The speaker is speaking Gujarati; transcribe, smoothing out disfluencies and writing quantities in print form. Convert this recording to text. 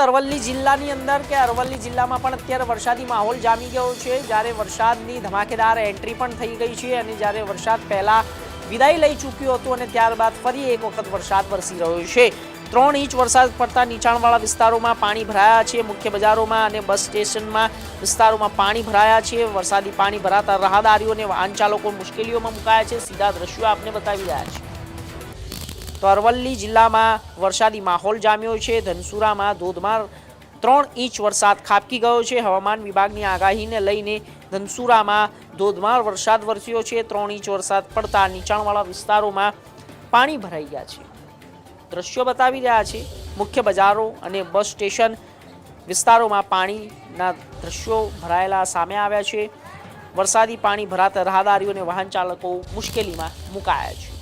અરવલ્લી જિલ્લાની અંદર કે અરવલ્લી જિલ્લામાં પણ અત્યારે વરસાદી માહોલ જામી ગયો છે, જ્યારે વરસાદની ધમાકેદાર એન્ટ્રી પણ થઈ ગઈ છે અને જ્યારે વરસાદ પહેલા વિદાય લઈ ચૂક્યો હતો અને ત્યારબાદ ફરી એક વખત વરસાદ વરસી રહ્યો છે। 3 ઇંચ વરસાદ પડતા નીચાણવાળા વિસ્તારોમાં પાણી ભરાયા છે, મુખ્ય બજારોમાં અને બસ સ્ટેશનમાં વિસ્તારોમાં પાણી ભરાયા છે। વરસાદી પાણી ભરાતા રાહદારીઓ અને વાહન ચાલકો મુશ્કેલીઓમાં મુકાયા છે। સીધા દ્રશ્યો આપને બતાવી રહ્યા છે। તો અરવલ્લી જિલ્લામાં વરસાદી માહોલ જામ્યો છે। ધનસુરામાં ધોધમાર 3 ઇંચ વરસાદ ખાબકી ગયો છે। હવામાન વિભાગની આગાહીને લઈને ધનસુરામાં ધોધમાર વરસાદ વરસ્યો છે। 3 ઇંચ વરસાદ પડતા નીચાણવાળા વિસ્તારોમાં પાણી ભરાઈ ગયા છે। દ્રશ્યો બતાવી રહ્યા છે। મુખ્ય બજારો અને બસ સ્ટેશન વિસ્તારોમાં પાણીના દ્રશ્યો ભરાયેલા સામે આવ્યા છે। વરસાદી પાણી ભરાતા રાહદારીઓ અને વાહન ચાલકો મુશ્કેલીમાં મુકાયા છે।